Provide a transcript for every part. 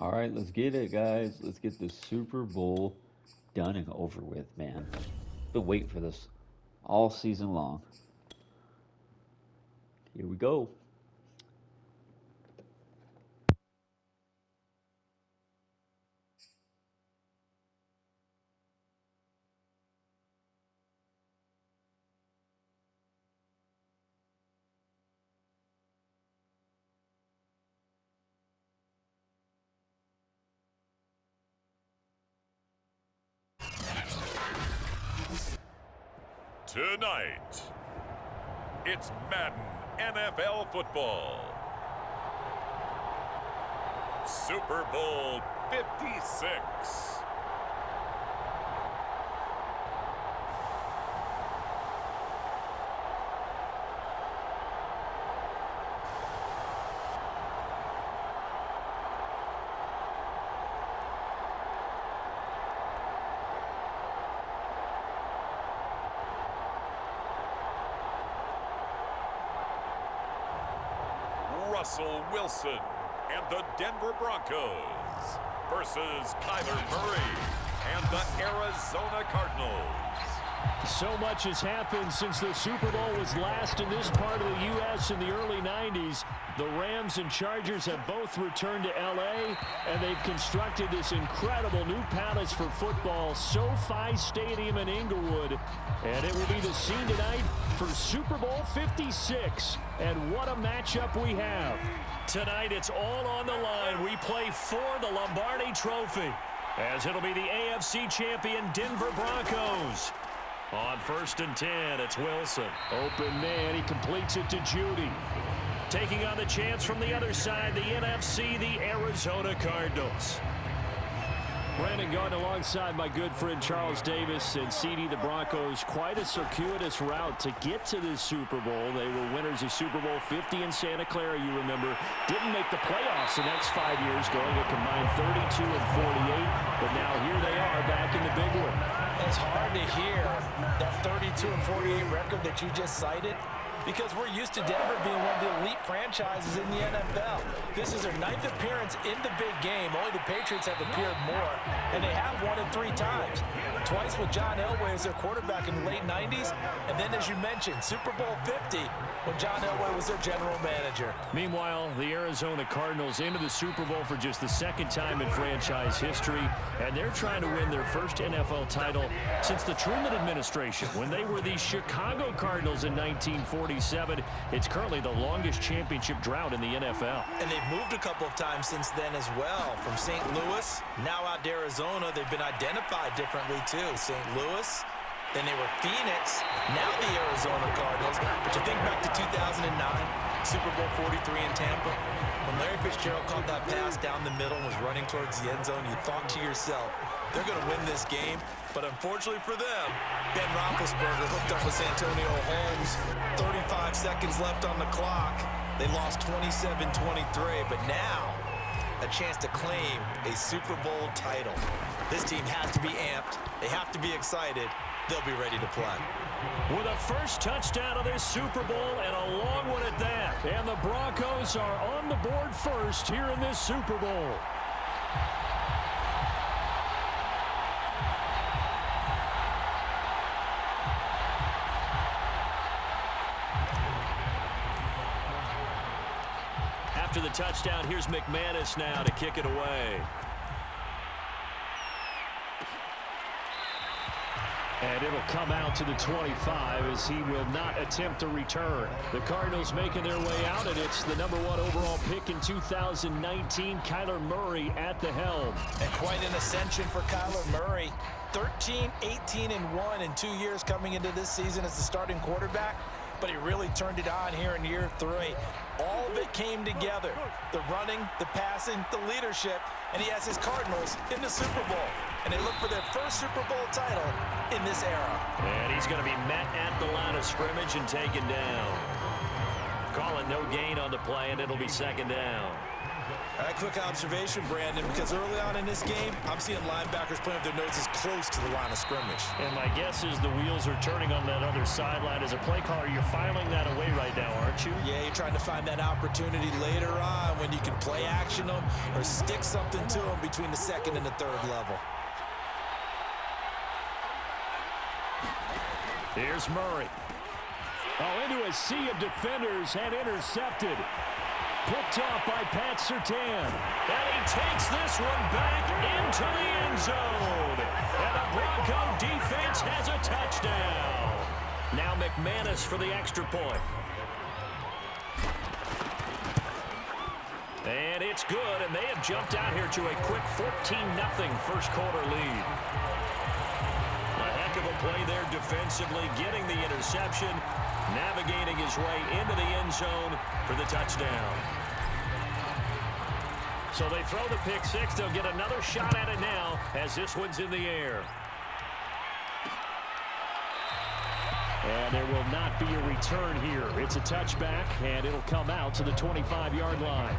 All right, let's get it, guys. Let's get the Super Bowl done and over with, man. Been waiting for this all season long. Here we go. Tonight, it's Madden NFL football. Super Bowl 56. Russell Wilson and the Denver Broncos versus Kyler Murray and the Arizona Cardinals. So much has happened since the Super Bowl was last in this part of the U.S. in the early 90s. The Rams and Chargers have both returned to L.A., and they've constructed this incredible new palace for football, SoFi Stadium in Inglewood. And it will be the scene tonight for Super Bowl 56. And what a matchup we have. Tonight, it's all on the line. We play for the Lombardi Trophy, as it'll be the AFC champion Denver Broncos. On 1st and 10, it's Wilson. Open man, he completes it to Judy. Taking on the chance from the other side, the NFC, the Arizona Cardinals. Brandon Gardner alongside my good friend Charles Davis and CD the Broncos. Quite a circuitous route to get to this Super Bowl. They were winners of Super Bowl 50 in Santa Clara, you remember. Didn't make the playoffs the next 5 years, going a combined 32 and 48. But now here they are back in the big one. It's hard to hear that 32 and 48 record that you just cited, because we're used to Denver being one of the elite franchises in the NFL. This is their 9th appearance in the big game. Only the Patriots have appeared more, and they have won it 3 times. Twice with John Elway as their quarterback in the late 90s, and then, as you mentioned, Super Bowl 50 when John Elway was their general manager. Meanwhile, the Arizona Cardinals into the Super Bowl for just the 2nd time in franchise history, and they're trying to win their first NFL title since the Truman administration, when they were the Chicago Cardinals in 1947. It's currently the longest championship drought in the NFL. And they've moved a couple of times since then as well. From St. Louis, now out to Arizona. They've been identified differently too. St. Louis, then they were Phoenix, now the Arizona Cardinals. But you think back to 2009, Super Bowl 43 in Tampa, when Larry Fitzgerald caught that pass down the middle and was running towards the end zone, you thought to yourself, they're going to win this game. But unfortunately for them, Ben Roethlisberger hooked up with Antonio Holmes. 35 seconds left on the clock. They lost 27-23, but now a chance to claim a Super Bowl title. This team has to be amped. They have to be excited. They'll be ready to play. With a first touchdown of this Super Bowl, and a long one at that. And the Broncos are on the board first here in this Super Bowl. After the touchdown, here's McManus now to kick it away. And it'll come out to the 25 as he will not attempt to return. The Cardinals making their way out, and it's the number 1 overall pick in 2019, Kyler Murray at the helm. And quite an ascension for Kyler Murray. 13, 18, and 1 in 2 years coming into this season as the starting quarterback. But he really turned it on here in year 3. All of it came together. The running, the passing, the leadership, and he has his Cardinals in the Super Bowl. And they look for their first Super Bowl title in this era. And he's going to be met at the line of scrimmage and taken down. Calling no gain on the play, and it'll be 2nd down. All right, quick observation, Brandon, because early on in this game, I'm seeing linebackers playing with their noses close to the line of scrimmage. And my guess is the wheels are turning on that other sideline. As a play caller, you're filing that away right now, aren't you? Yeah, you're trying to find that opportunity later on when you can play action them or stick something to them between the second and the third level. Here's Murray. Oh, into a sea of defenders and intercepted. Picked off by Pat Surtain. And he takes this one back into the end zone. And the Bronco defense has a touchdown. Now McManus for the extra point. And it's good, and they have jumped out here to a quick 14-0 first quarter lead. A heck of a play there defensively, getting the interception, navigating his way into the end zone for the touchdown. So they throw the pick six. They'll get another shot at it now as this one's in the air. And there will not be a return here. It's a touchback, and it'll come out to the 25-yard line.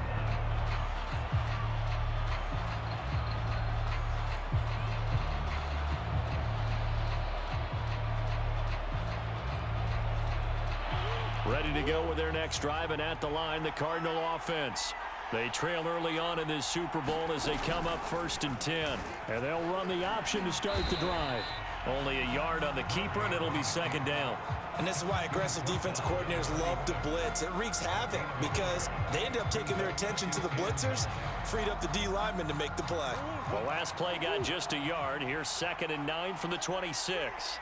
Ready to go with their next drive, and at the line, the Cardinal offense. They trail early on in this Super Bowl as they come up 1st and 10. And they'll run the option to start the drive. Only a yard on the keeper, and it'll be 2nd down. And this is why aggressive defensive coordinators love to blitz. It wreaks havoc because they end up taking their attention to the blitzers, freed up the D lineman to make the play. The last play got just a yard. Here's 2nd and 9 from the 26.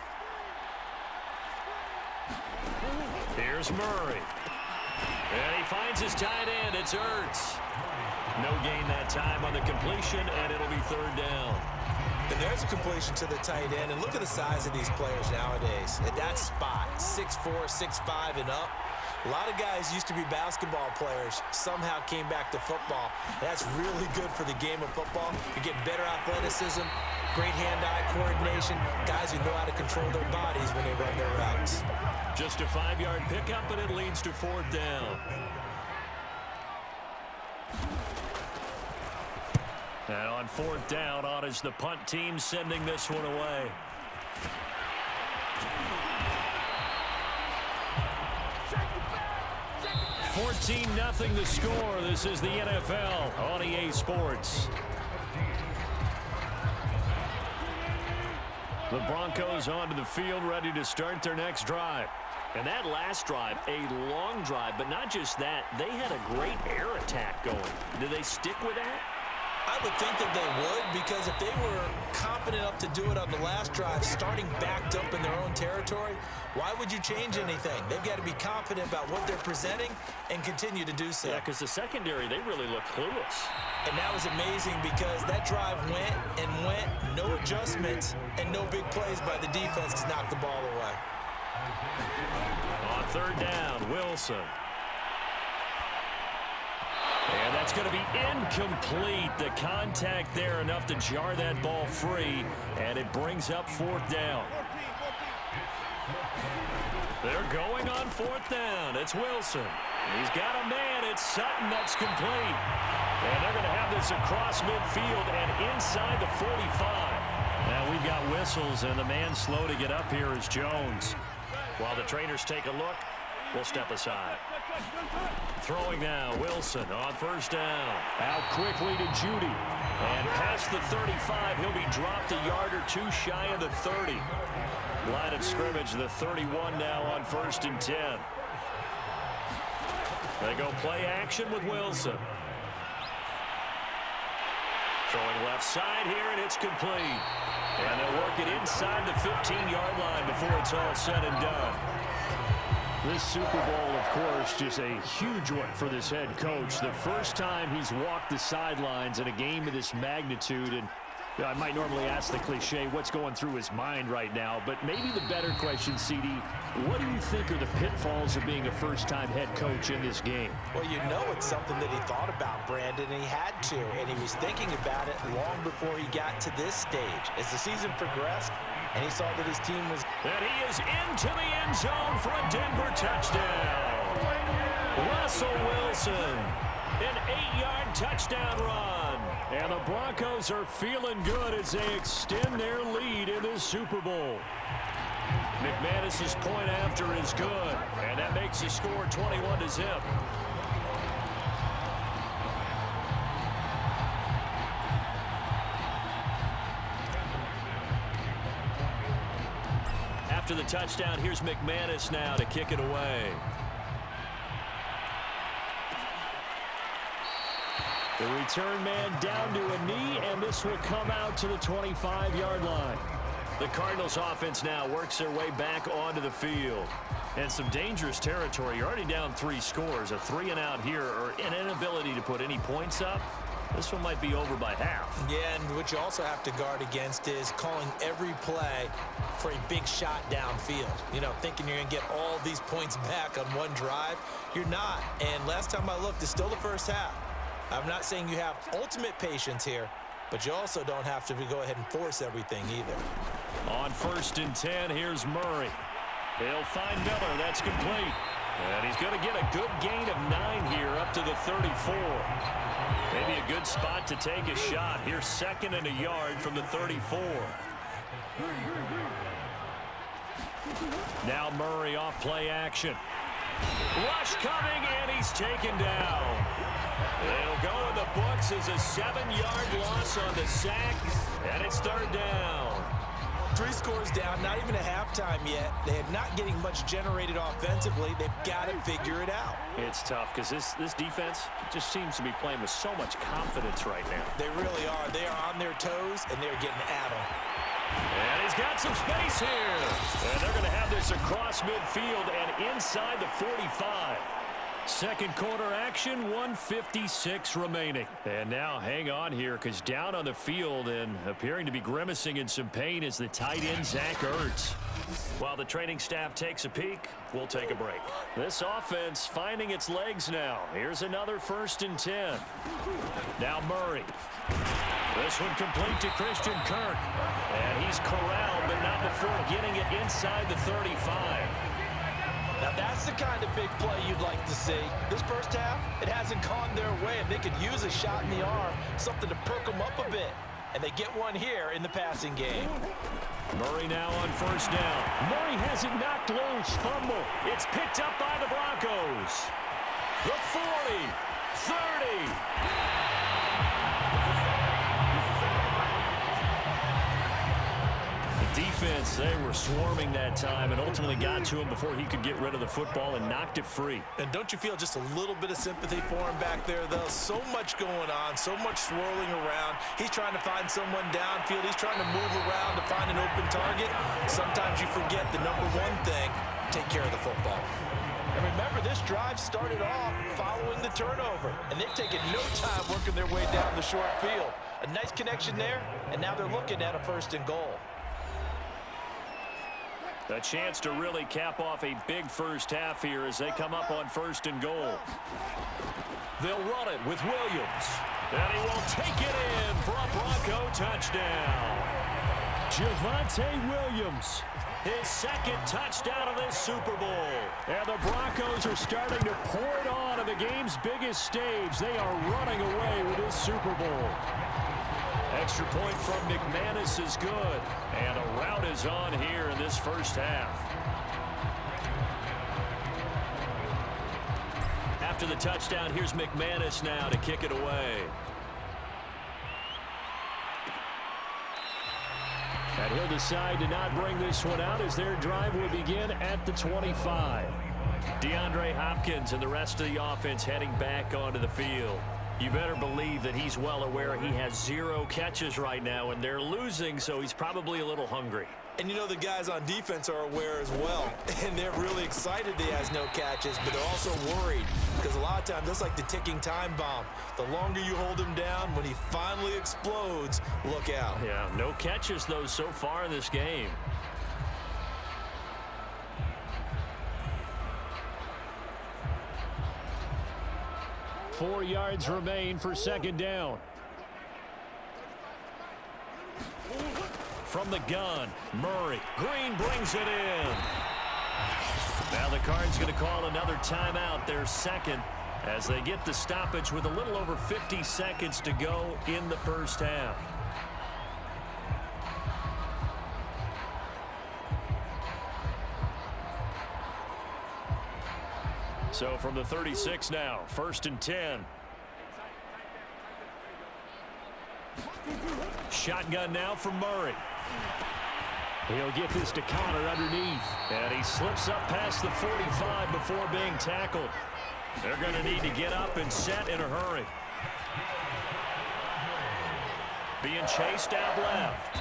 Here's Murray. And he finds his tight end. It's Ertz. No gain that time on the completion, and it'll be 3rd down. And there's a completion to the tight end. And look at the size of these players nowadays. At that spot, 6'4", 6'5", and up. A lot of guys used to be basketball players, somehow came back to football. That's really good for the game of football. You're getting better athleticism, great hand-eye coordination, guys who know how to control their bodies when they run their routes. Just a 5-yard pickup, and it leads to 4th down. And on 4th down, on is the punt team sending this one away. $14-0 the score. This is the NFL on EA Sports. The Broncos onto the field, ready to start their next drive. And that last drive, a long drive, but not just that. They had a great air attack going. Do they stick with that? I would think that they would, because if they were competent enough to do it on the last drive, starting backed up in their own territory, why would you change anything? They've got to be confident about what they're presenting and continue to do so. Yeah, because the secondary, they really look clueless. And that was amazing because that drive went and went, no adjustments, and no big plays by the defense to knock the ball away. On 3rd down, Wilson. And that's going to be incomplete. The contact there enough to jar that ball free, and it brings up 4th down. They're going on 4th down. It's Wilson. He's got a man. It's Sutton. That's complete. And they're going to have this across midfield and inside the 45. Now we've got whistles, and the man slow to get up here is Jones. While the trainers take a look, we'll step aside. Throwing now, Wilson on 1st down. Out quickly to Judy. And past the 35, he'll be dropped a yard or 2 shy of the 30. Line of scrimmage, the 31 now on 1st and 10. They go play action with Wilson. Throwing left side here, and it's complete. And they'll work it inside the 15-yard line before it's all said and done. This Super Bowl, of course, just a huge one for this head coach. The first time he's walked the sidelines in a game of this magnitude. And I might normally ask the cliche, what's going through his mind right now? But maybe the better question, CD, what do you think are the pitfalls of being a first-time head coach in this game? Well, you know it's something that he thought about, Brandon, and he had to. And he was thinking about it long before he got to this stage. As the season progressed, and he saw that his team was... And he is into the end zone for a Denver touchdown. Russell Wilson An 8-yard touchdown run. And the Broncos are feeling good as they extend their lead in this Super Bowl. McManus's point after is good, and that makes the score 21-0. After the touchdown, here's McManus now to kick it away. The return man down to a knee, and this will come out to the 25-yard line. The Cardinals offense now works their way back onto the field. And some dangerous territory. You're already down 3 scores. A 3-and-out here, or an inability to put any points up. This one might be over by half. Yeah, and what you also have to guard against is calling every play for a big shot downfield. You know, thinking you're going to get all these points back on one drive. You're not. And last time I looked, it's still the first half. I'm not saying you have ultimate patience here, but you also don't have to go ahead and force everything either. On 1st and 10, here's Murray. He'll find Miller. That's complete. And he's going to get a good gain of 9 here up to the 34. Maybe a good spot to take a shot. Here's 2nd and a yard from the 34. Now Murray off play action. Rush coming, and he's taken down. It'll go in the books as a 7-yard loss on the sack, and it's 3rd down. 3 scores down, not even a halftime yet. They're not getting much generated offensively. They've got to figure it out. It's tough because this defense just seems to be playing with so much confidence right now. They really are. They are on their toes, and they're getting at them. And he's got some space here. And they're going to have this across midfield and inside the 45. Second quarter action, 1:56 remaining. And now hang on here because down on the field and appearing to be grimacing in some pain is the tight end, Zach Ertz. While the training staff takes a peek, we'll take a break. This offense finding its legs now. Here's another 1st and 10. Now Murray. This one complete to Christian Kirk. And he's corralled, but not before getting it inside the 35. Now that's the kind of big play you'd like to see. This first half, it hasn't gone their way, and they could use a shot in the arm, something to perk them up a bit. And they get one here in the passing game. Murray now on 1st down. Murray has it knocked loose. Fumble. It's picked up by the Broncos. The 40, 30. Defense, they were swarming that time and ultimately got to him before he could get rid of the football and knocked it free. And don't you feel just a little bit of sympathy for him back there, though? So much going on, so much swirling around. He's trying to find someone downfield. He's trying to move around to find an open target. Sometimes you forget the number one thing, take care of the football. And remember, this drive started off following the turnover, and they've taken no time working their way down the short field. A nice connection there, and now they're looking at a 1st and goal. A chance to really cap off a big first half here as they come up on 1st and goal. They'll run it with Williams. And he will take it in for a Bronco touchdown. Javonte Williams, his 2nd touchdown of this Super Bowl. And the Broncos are starting to pour it on the game's biggest stage. They are running away with this Super Bowl. Extra point from McManus is good. And a rout is on here in this first half. After the touchdown, here's McManus now to kick it away. And he'll decide to not bring this one out as their drive will begin at the 25. DeAndre Hopkins and the rest of the offense heading back onto the field. You better believe that he's well aware he has 0 catches right now, and they're losing, so he's probably a little hungry. And you know the guys on defense are aware as well, and they're really excited he has no catches, but they're also worried because a lot of times that's like the ticking time bomb. The longer you hold him down, when he finally explodes, look out. Yeah, no catches, though, so far in this game. Four yards remain for 2nd down. From the gun, Murray. Green brings it in. Now the Cards going to call another timeout, their 2nd. as they get the stoppage with a little over 50 seconds to go in the first half. So from the 36 now, 1st and 10. Shotgun now from Murray. He'll get this to Connor underneath. And he slips up past the 45 before being tackled. They're going to need to get up and set in a hurry. Being chased out left.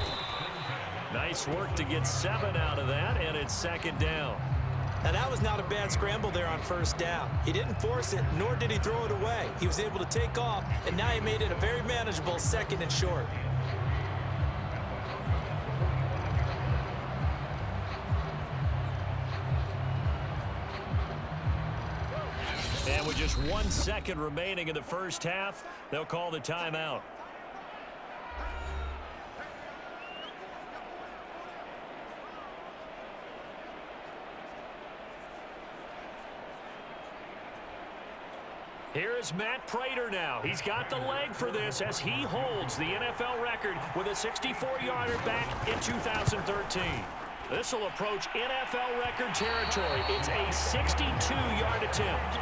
Nice work to get 7 out of that, and it's 2nd down. Now, that was not a bad scramble there on 1st down. He didn't force it, nor did he throw it away. He was able to take off, and now he made it a very manageable 2nd and short. And with just 1 second remaining in the first half, they'll call the timeout. Here is Matt Prater now. He's got the leg for this as he holds the NFL record with a 64-yarder back in 2013. This will approach NFL record territory. It's a 62-yard attempt.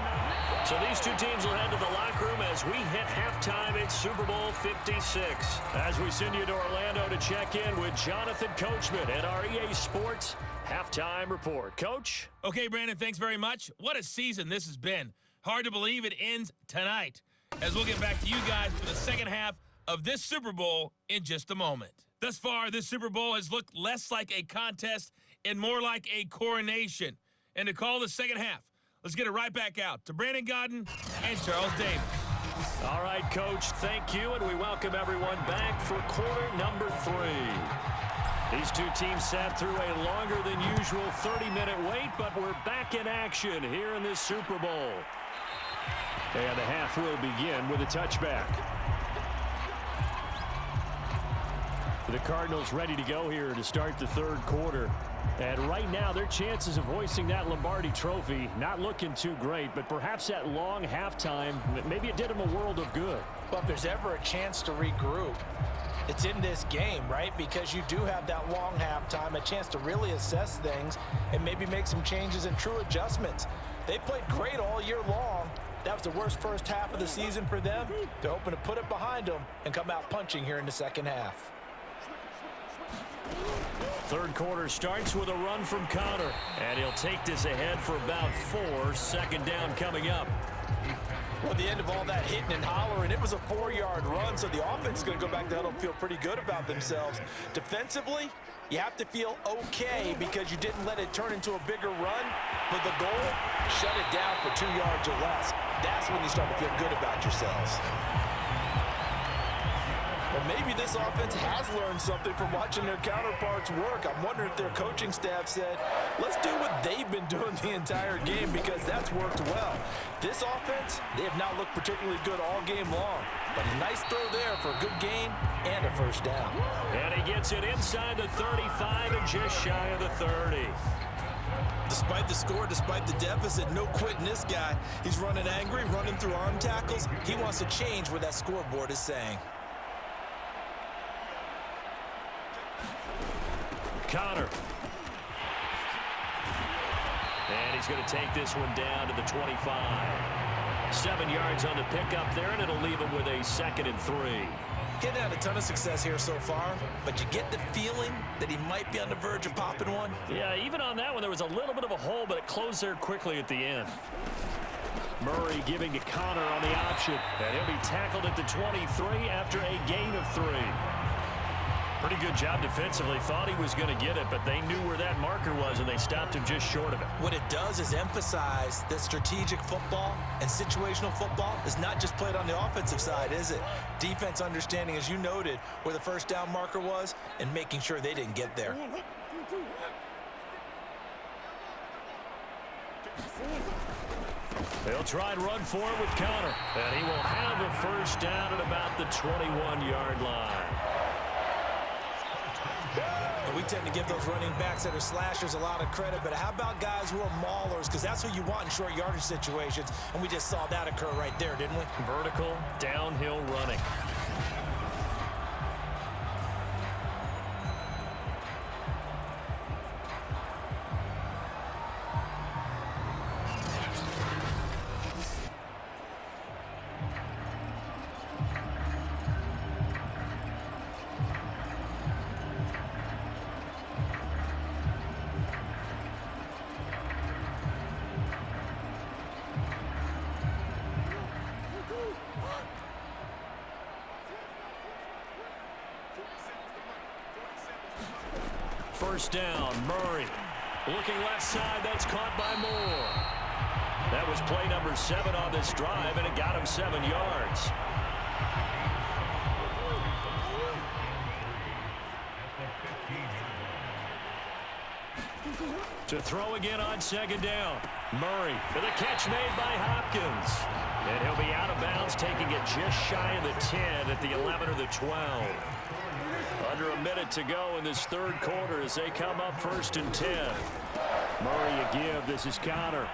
So these two teams will head to the locker room as we hit halftime in Super Bowl 56. As we send you to Orlando to check in with Jonathan Coachman at our EA Sports Halftime Report. Coach? Okay, Brandon, thanks very much. What a season this has been. Hard to believe it ends tonight, as we'll get back to you guys for the second half of this Super Bowl in just a moment. Thus far, this Super Bowl has looked less like a contest and more like a coronation. And to call the second half, let's get it right back out to Brandon Godden and Charles Davis. All right, Coach, thank you, and we welcome everyone back for quarter number 3. These two teams sat through a longer than usual 30-minute wait, but we're back in action here in this Super Bowl. And the half will begin with a touchback. The Cardinals ready to go here to start the 3rd quarter. And right now, their chances of hoisting that Lombardi trophy not looking too great, but perhaps that long halftime, maybe it did them a world of good. Well, if there's ever a chance to regroup, it's in this game, right? Because you do have that long halftime, a chance to really assess things and maybe make some changes and true adjustments. They played great all year long. That was the worst first half of the season for them. They're hoping to put it behind them and come out punching here in the second half. 3rd quarter starts with a run from Connor, and he'll take this ahead for about 4. 2nd down coming up. Well, at the end of all that hitting and hollering, it was a 4-yard run, so the offense is going to go back to huddle and feel pretty good about themselves. Defensively, you have to feel okay because you didn't let it turn into a bigger run, but the goal, shut it down for 2 yards or less. That's when you start to feel good about yourselves. But maybe this offense has learned something from watching their counterparts work. I'm wondering if their coaching staff said, let's do what they've been doing the entire game because that's worked well. This offense, they have not looked particularly good all game long. But a nice throw there for a good gain and a 1st down. And he gets it inside the 35 and just shy of the 30. Despite the score, despite the deficit, no quitting this guy. He's running angry, running through arm tackles. He wants to change what that scoreboard is saying. Connor. And he's going to take this one down to the 25. 7 yards on the pickup there, and it'll leave him with a 2nd and 3. Getting had a ton of success here so far, but you get the feeling that he might be on the verge of popping one. Yeah, even on that one, there was a little bit of a hole, but it closed there quickly at the end. Murray giving to Connor on the option, and he'll be tackled at the 23 after a gain of 3. Pretty good job defensively. Thought he was going to get it, but they knew where that marker was, and they stopped him just short of it. What it does is emphasize that strategic football and situational football is not just played on the offensive side, is it? Defense understanding, as you noted, where the 1st down marker was and making sure they didn't get there. They'll try and run for it with Connor, and he will have a 1st down at about the 21-yard line. And we tend to give those running backs that are slashers a lot of credit, but how about guys who are maulers? Because that's who you want in short yardage situations, and we just saw that occur right there, didn't we? Vertical, downhill running. First down, Murray. Looking left side, that's caught by Moore. That was play number 7 on this drive, and it got him 7 yards. To throw again on second down. Murray for the catch made by Hopkins. And he'll be out of bounds, taking it just shy of the 10 at the 11 or the 12. Under a minute to go in this third quarter as they come up 1st and 10. Murray a give. This is Connor.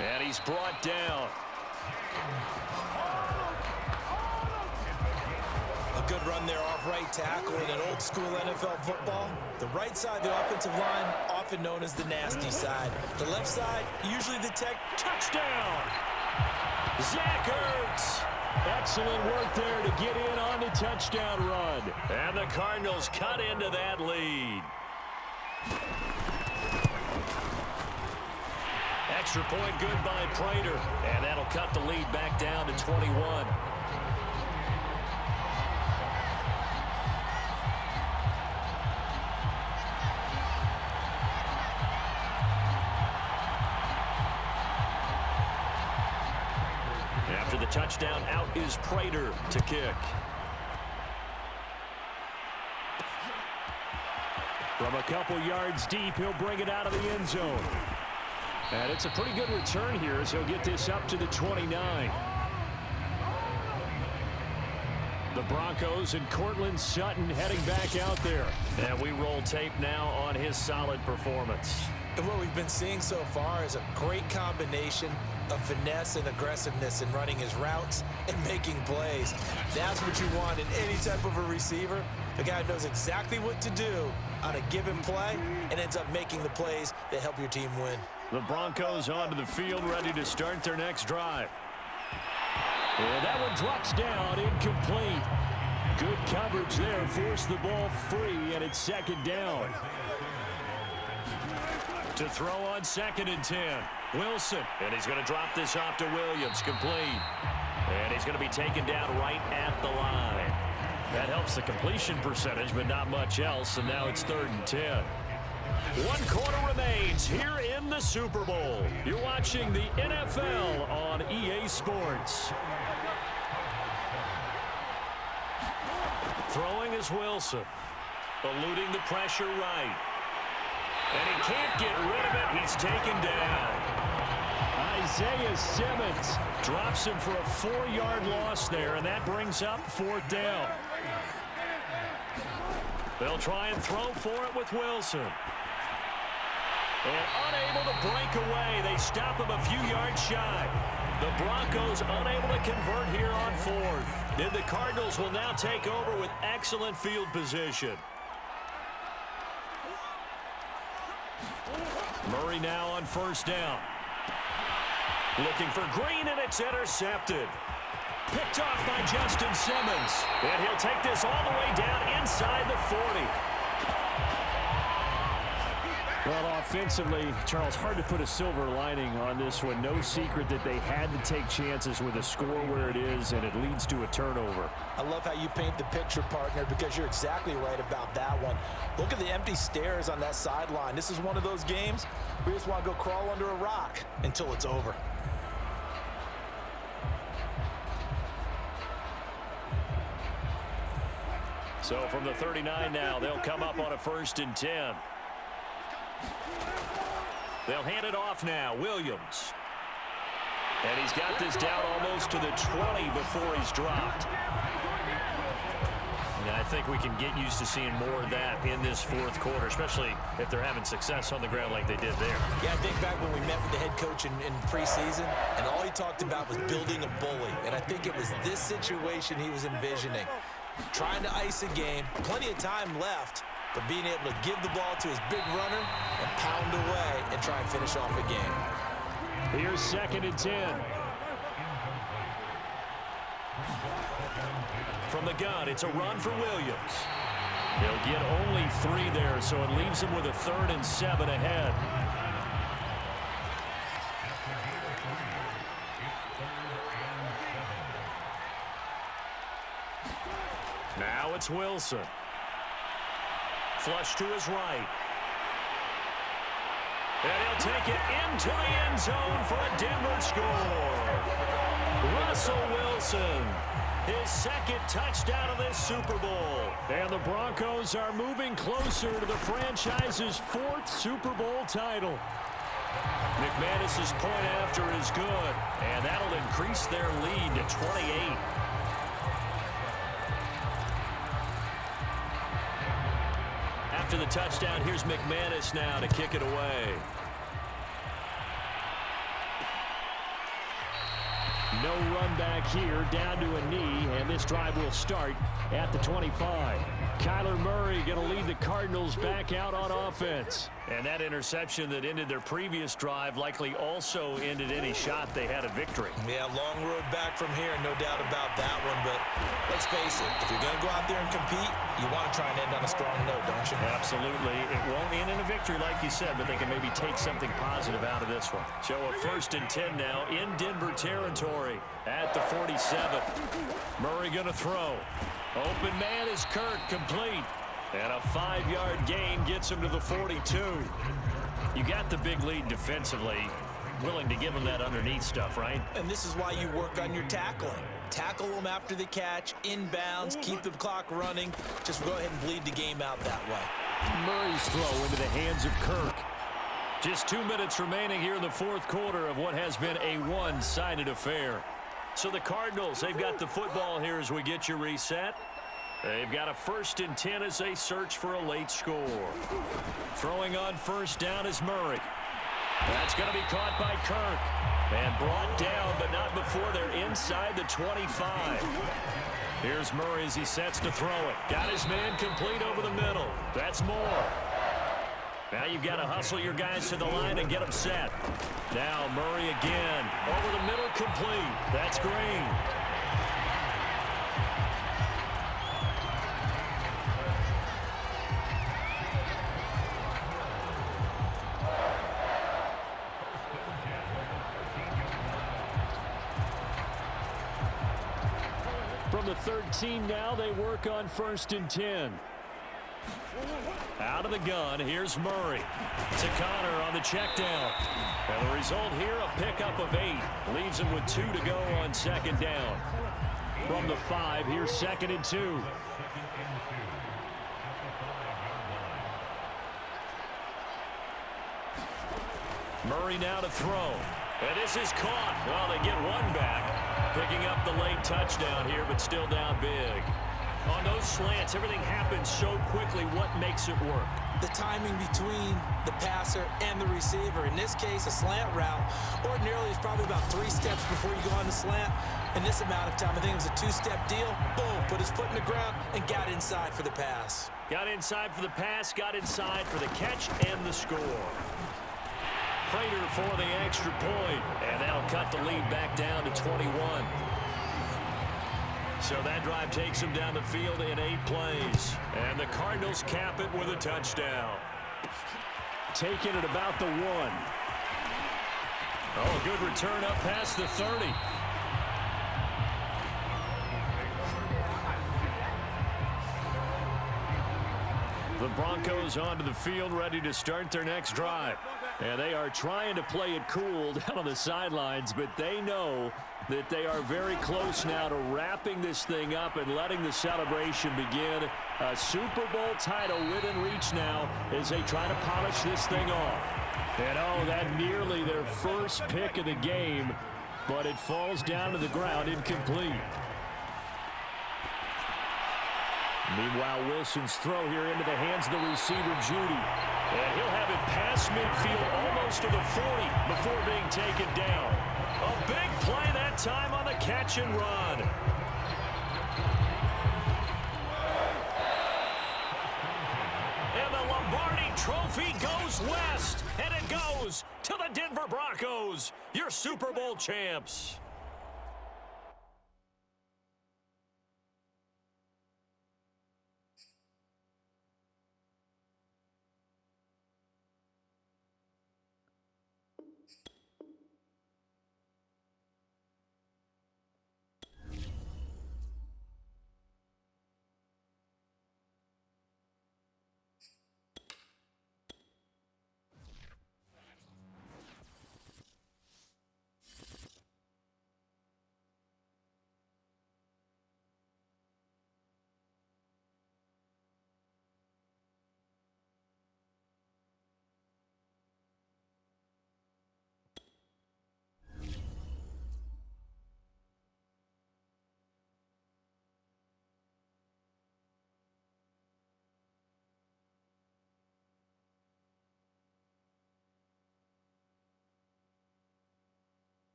And he's brought down. A good run there off right tackle in an old school NFL football. The right side of the offensive line, often known as the nasty side. The left side, usually the touchdown. Zach Ertz. Excellent work there to get in on the touchdown run. And the Cardinals cut into that lead. Extra point good by Prater. And that'll cut the lead back down to 21. After the touchdown, out is Prater to kick. From a couple yards deep, he'll bring it out of the end zone. And it's a pretty good return here as he'll get this up to the 29. The Broncos and Cortland Sutton heading back out there. And we roll tape now on his solid performance. And what we've been seeing so far is a great combination of finesse and aggressiveness in running his routes and making plays. That's what you want in any type of a receiver. The guy knows exactly what to do on a given play and ends up making the plays that help your team win. The Broncos onto the field, ready to start their next drive. And that one drops down, incomplete. Good coverage there, forced the ball free, and it's 2nd down. To throw on 2nd and 10. Wilson, and he's going to drop this off to Williams, complete. And he's going to be taken down right at the line. That helps the completion percentage, but not much else, and now it's 3rd and 10. 1 quarter remains here in the Super Bowl. You're watching the NFL on EA Sports. Throwing is Wilson. Eluding the pressure right. And he can't get rid of it. He's taken down. Isaiah Simmons drops him for a 4-yard loss there, and that brings up 4th down. They'll try and throw for it with Wilson. And unable to break away. They stop him a few yards shy. The Broncos unable to convert here on 4th. And the Cardinals will now take over with excellent field position. Murray now on 1st down. Looking for Green, and it's intercepted. Picked off by Justin Simmons. And he'll take this all the way down inside the 40. Well, offensively, Charles, hard to put a silver lining on this one. No secret that they had to take chances with a score where it is, and it leads to a turnover. I love how you paint the picture, partner, because you're exactly right about that one. Look at the empty stairs on that sideline. This is one of those games where you just want to go crawl under a rock until it's over. So from the 39 now, they'll come up on a 1st and 10. They'll hand it off now. Williams. And he's got this down almost to the 20 before he's dropped. And I think we can get used to seeing more of that in this fourth quarter, especially if they're having success on the ground like they did there. Yeah, I think back when we met with the head coach in preseason, and all he talked about was building a bully. And I think it was this situation he was envisioning. Trying to ice a game, plenty of time left, but being able to give the ball to his big runner and pound away and try and finish off a game. Here's 2nd and 10. From the gun, it's a run for Williams. He'll get only 3 there, so it leaves him with a 3rd and 7 ahead. Now it's Wilson. Flush to his right. And he'll take it into the end zone for a Denver score. Russell Wilson, his 2nd touchdown of this Super Bowl. And the Broncos are moving closer to the franchise's 4th Super Bowl title. McManus's point after is good, and that'll increase their lead to 28. After the touchdown, here's McManus now to kick it away. No run back here, down to a knee, and this drive will start at the 25. Kyler Murray going to lead the Cardinals back out on offense. And that interception that ended their previous drive likely also ended any shot they had at victory. Yeah, long road back from here, no doubt about that one. But let's face it, if you're going to go out there and compete, you want to try and end on a strong note, don't you? Absolutely. It won't end in a victory like you said, but they can maybe take something positive out of this one. So a 1st and 10 now in Denver territory at the 47. Murray going to throw. Open man is Kirk, complete. And a 5-yard gain gets him to the 42. You got the big lead defensively. Willing to give him that underneath stuff, right? And this is why you work on your tackling. Tackle them after the catch, inbounds, keep the clock running. Just go ahead and bleed the game out that way. Murray's throw into the hands of Kirk. Just 2 minutes remaining here in the fourth quarter of what has been a one-sided affair. So the Cardinals, they've got the football here as we get you reset. They've got a 1st and 10 as they search for a late score. Throwing on 1st down is Murray. That's going to be caught by Kirk. And brought down, but not before they're inside the 25. Here's Murray as he sets to throw it. Got his man complete over the middle. That's more. Now you've got to hustle your guys to the line and get them set. Now Murray again. Over the middle, complete. That's Green. From the 13 now, they work on 1st and 10. Out of the gun, here's Murray. To Connor on the check down. And the result here, a pickup of 8. Leaves him with 2 to go on 2nd down. From the 5, here's 2nd and 2. Murray now to throw. And this is caught. Well, they get one back. Picking up the late touchdown here, but still down big. On those slants, everything happens so quickly. What makes it work? The timing between the passer and the receiver. In this case, a slant route ordinarily is probably about 3 steps before you go on the slant. In this amount of time, I think it was a 2-step deal. Boom, put his foot in the ground and got inside for the pass. Got inside for the pass, got inside for the catch and the score. Prater for the extra point, and that'll cut the lead back down to 21. So that drive takes them down the field in 8 plays. And the Cardinals cap it with a touchdown. Taking it about the 1. Oh, a good return up past the 30. The Broncos onto the field, ready to start their next drive. And they are trying to play it cool down on the sidelines, but they know that they are very close now to wrapping this thing up and letting the celebration begin. A Super Bowl title within reach now as they try to polish this thing off. And oh, that nearly their first pick of the game, but it falls down to the ground incomplete. Meanwhile, Wilson's throw here into the hands of the receiver, Judy. And he'll have it past midfield almost to the 40 before being taken down. A big play that time on the catch and run. And the Lombardi Trophy goes west. And it goes to the Denver Broncos, your Super Bowl champs.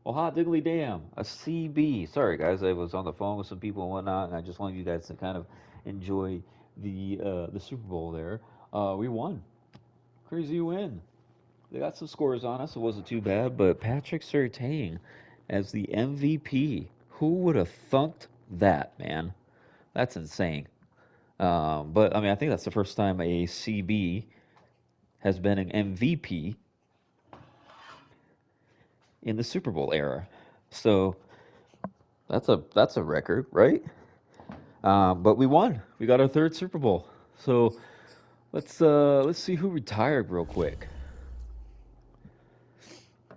Well, hot diggly damn, a CB. Sorry, guys, I was on the phone with some people and whatnot, and I just wanted you guys to kind of enjoy the Super Bowl there. We won. Crazy win. They got some scores on us. It wasn't too bad, but Patrick Surtain as the MVP. Who would have thunked that, man? That's insane. But I mean, I think that's the first time a CB has been an MVP in the Super Bowl era. So that's a record, right? But we won. We got our third Super Bowl. So let's see who retired real quick.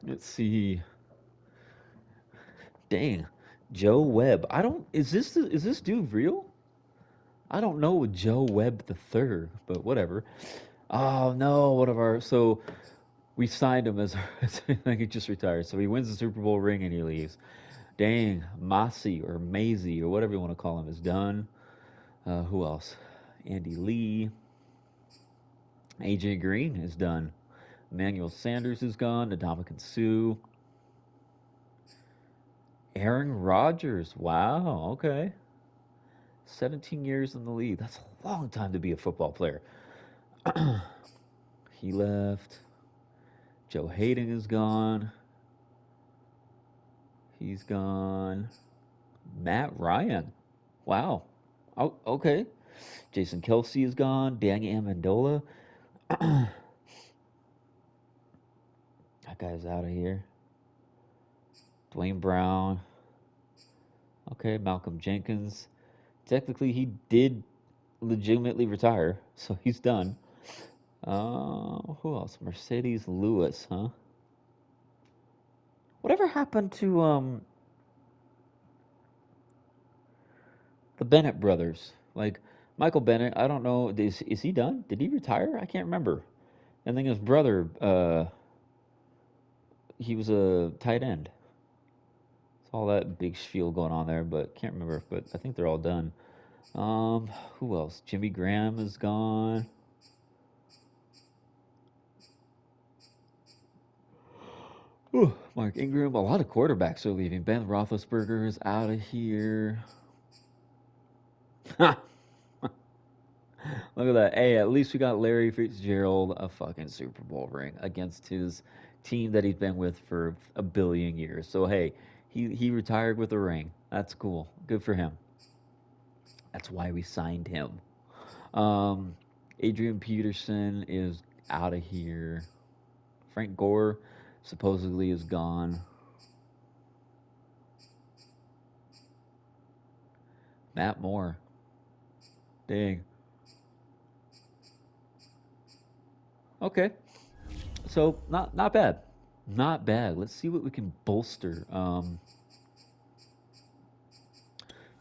Let's see. Dang, Joe Webb. I don't. Is this dude real? I don't know Joe Webb the third, but whatever. Oh no, one of our so we signed him as like he just retired. So he wins the Super Bowl ring and he leaves. Dang, Massey or Maisie or whatever you want to call him is done. Who else? Andy Lee. AJ Green is done. Emmanuel Sanders is gone. Ndamukong Suh. Aaron Rodgers. Wow. Okay. 17 years in the league. That's a long time to be a football player. He left. Joe Hayden is gone. He's gone. Matt Ryan. Wow. Oh, okay. Jason Kelsey is gone. Danny Amendola. That guy's out of here. Dwayne Brown. Okay, Malcolm Jenkins. Technically, he did legitimately retire, so he's done. Who else? Mercedes Lewis, huh? Whatever happened to the Bennett brothers? Like Michael Bennett, I don't know. Is he done? Did he retire? I can't remember. And then his brother, he was a tight end. It's all that big spiel going on there, but can't remember. But I think they're all done. Who else? Jimmy Graham is gone. Ooh, Mark Ingram. A lot of quarterbacks are leaving. Ben Roethlisberger is out of here. Look at that. Hey, at least we got Larry Fitzgerald a fucking Super Bowl ring against his team that he's been with for a billion years. So hey, he retired with a ring. That's cool. Good for him. That's why we signed him. Um, Adrian Peterson is out of here. Frank Gore supposedly is gone. Matt Moore. Dang. Okay. So not bad. Not bad. Let's see what we can bolster. Let's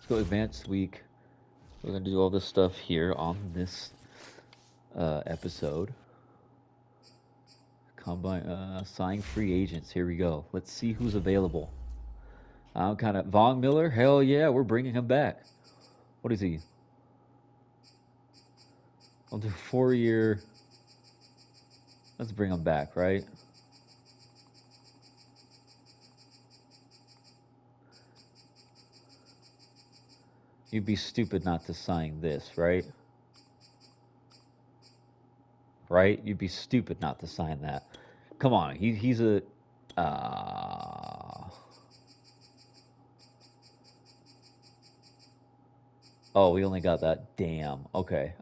go advanced week. We're gonna do all this stuff here on this episode. Combine sign free agents. Here we go. Let's see who's available. I'm kind of Von Miller. Hell yeah, we're bringing him back. What is he? I'll do 4-year. Let's bring him back, right? You'd be stupid not to sign this, right? Right? You'd be stupid not to sign that. Come on, he's a. Oh, we only got that. Damn. Okay.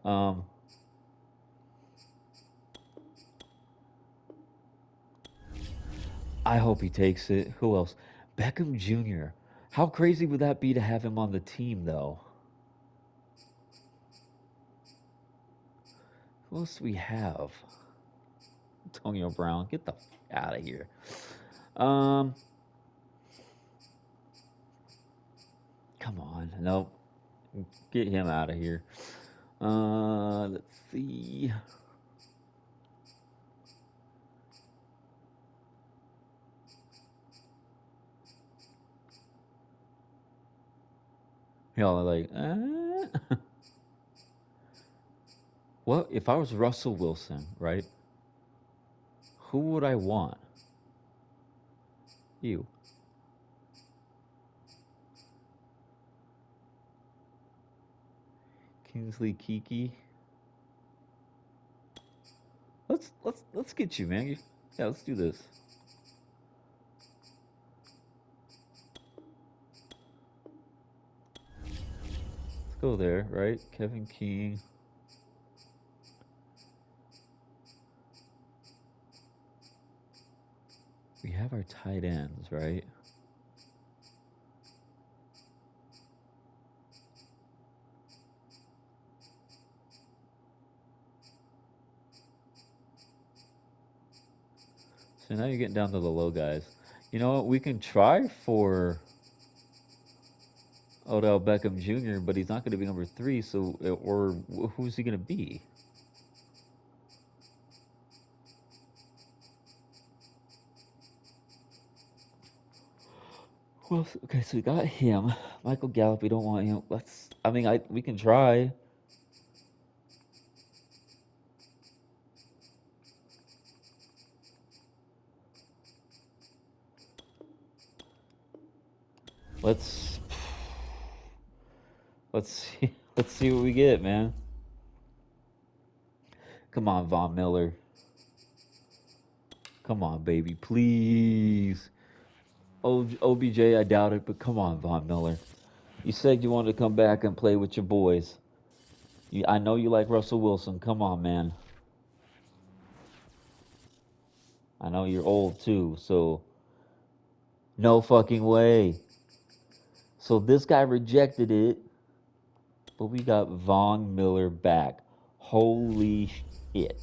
I hope he takes it. Who else? Beckham Jr. How crazy would that be to have him on the team, though? Who else do we have? Antonio Brown. Get the out of here. Come on. Nope. Get him out of here. Let's see. Y'all are like, Well, if I was Russell Wilson, right? Who would I want? You. Kingsley Kiki. Let's get you, man. Yeah, let's do this. Let's go there, right? Kevin King. We have our tight ends, right? So now you're getting down to the low guys. You know what? We can try for Odell Beckham Jr., but he's not going to be number 3. So, or who's he going to be? Well, okay, so we got him. Michael Gallup, we don't want him. We can try. Let's see. Let's see what we get, man. Come on, Von Miller. Come on, baby, please. OBJ, I doubt it, but come on, Von Miller. You said you wanted to come back and play with your boys. I know you like Russell Wilson. Come on, man. I know you're old too, so no fucking way. So this guy rejected it, but we got Von Miller back. Holy shit.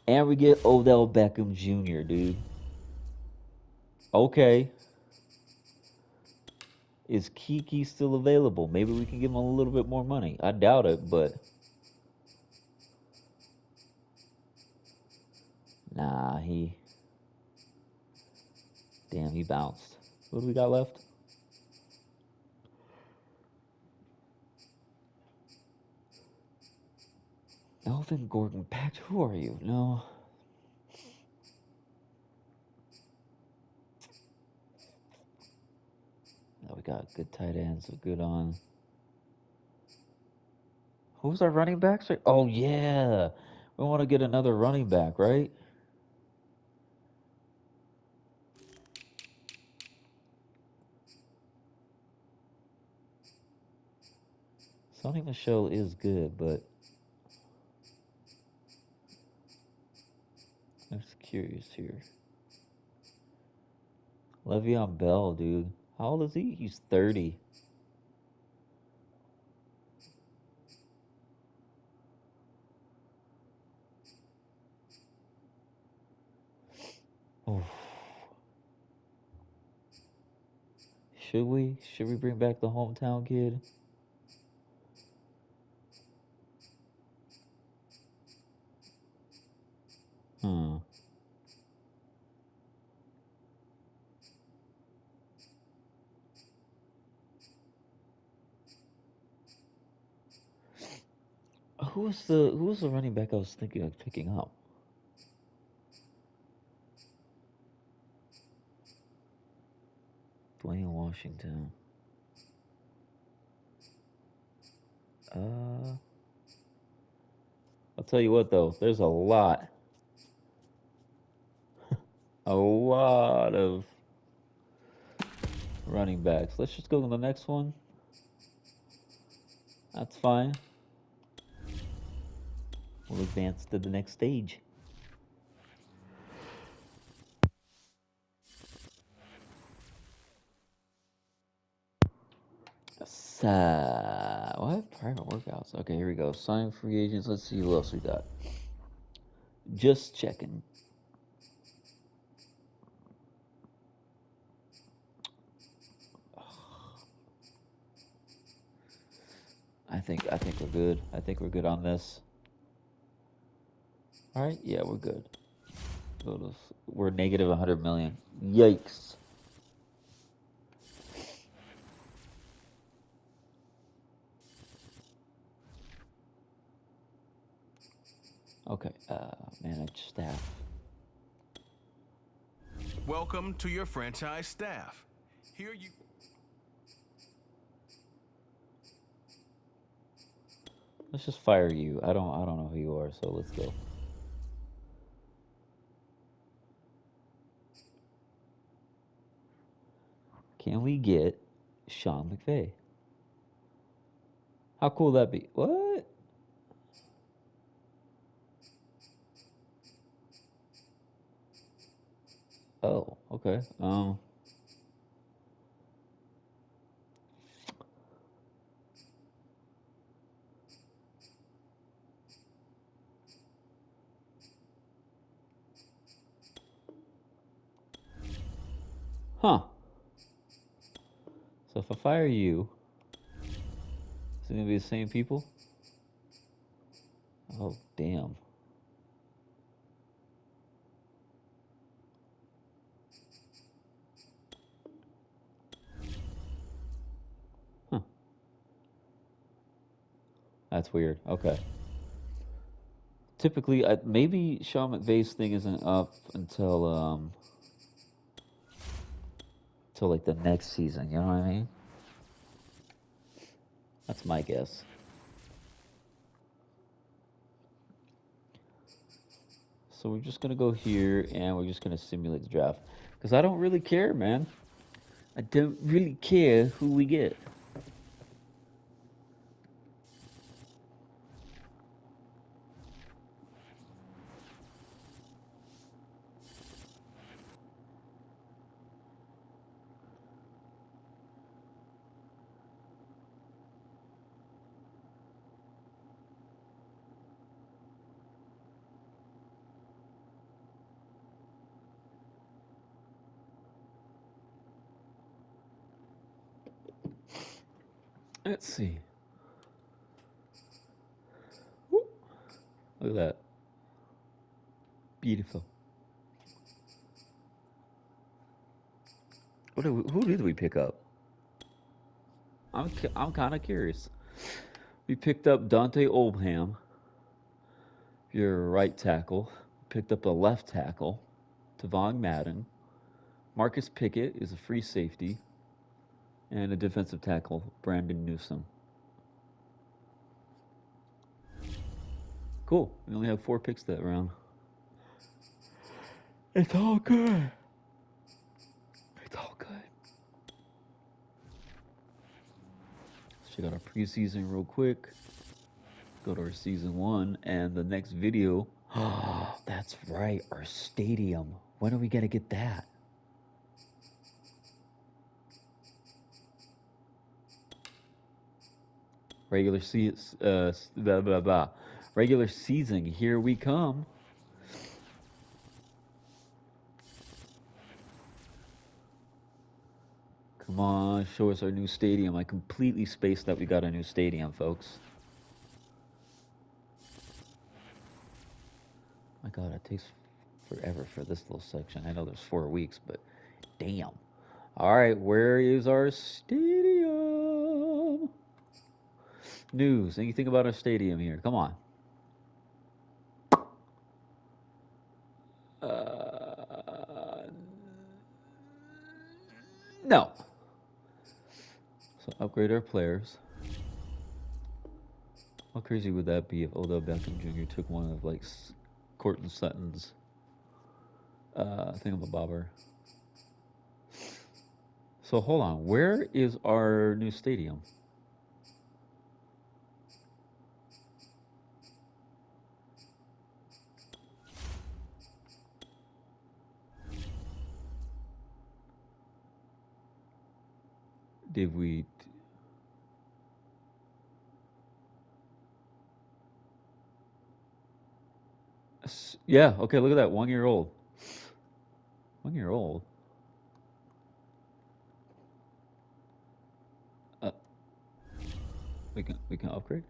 And we get Odell Beckham Jr., dude. Okay. Is Kiki still available? Maybe we can give him a little bit more money. I doubt it, but... Nah, Damn, he bounced. What do we got left? Melvin Gordon Pack. Who are you? No. No, we got good tight ends. Good on. Who's our running backs? Oh, yeah. We want to get another running back, right? Sonny Michelle is good, but I'm just curious here. Le'Veon Bell, dude. How old is he? He's 30. Oh. Should we? Should we bring back the hometown kid? Hmm. Who was the running back I was thinking of picking up? Dwayne Washington. I'll tell you what though, there's a lot of running backs. Let's just go to the next one. That's fine. We'll advance to the next stage. What? Private workouts. Okay, here we go. Sign free agents. Let's see who else we got. Just checking. I think we're good. I think we're good on this. All right. Yeah, we're good. We're negative 100 million. Yikes. Okay. Manage staff. Welcome to your franchise staff. Here you. Let's just fire you. I don't know who you are, so let's go. Can we get Sean McVay? How cool would that be? What? Oh, okay. Huh. So if I fire you, is it gonna be the same people? Oh, damn. Huh. That's weird. Okay. Typically, maybe Sean McVay's thing isn't up until like the next season. You know what I mean? That's my guess. So we're just gonna go here and we're just gonna simulate the draft because I don't really care, man. I don't really care who we get. Let's see. Woo. Look at that. Beautiful. Who did we pick up? I'm kind of curious. We picked up Dante Oldham, your right tackle. Picked up a left tackle, Tavon Madden. Marcus Pickett is a free safety, and a defensive tackle, Brandon Newsome. Cool. We only have 4 picks that round. It's all good. It's all good. Let's check out our preseason real quick. Go to our season 1 and the next video. Oh, that's right, our stadium. When are we gonna get that? Regular regular season, here we come. Come on, show us our new stadium. I completely spaced that we got a new stadium, folks. My God, it takes forever for this little section. I know there's 4 weeks, but damn. All right, where is our stadium? News. Anything about our stadium here? Come on. No. So upgrade our players. How crazy would that be if Odell Beckham Jr. took one of like Courtland Sutton's thingamabobber? So hold on, where is our new stadium? Did we? Yeah. Okay. Look at that. 1 year old. 1 year old. We can upgrade.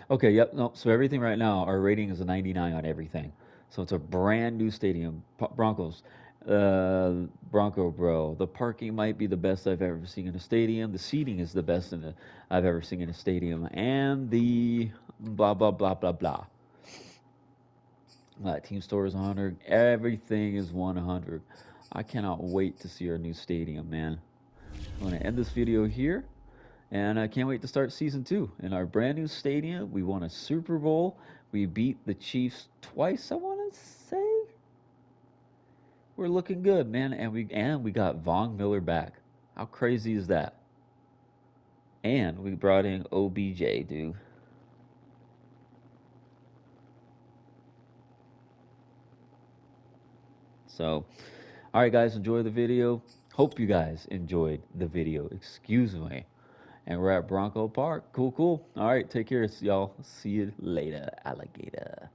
Okay. Yep. No. So everything right now, our rating is a 99 on everything. So it's a brand new stadium. Broncos. Bronco bro. The parking might be the best I've ever seen in a stadium. The seating is the best I've ever seen in a stadium. And the blah blah blah blah blah. Team store is 100. Everything is 100. I cannot wait to see our new stadium, man. I'm going to end this video here. And I can't wait to start season 2. In our brand new stadium, we won a Super Bowl. We beat the Chiefs twice, I want to say. We're looking good, man. And we got Von Miller back. How crazy is that? And we brought in OBJ, dude. So, all right, guys, enjoy the video. Hope you guys enjoyed the video. Excuse me. And we're at Bronco Park. Cool, cool. All right, take care, y'all. See you later, alligator.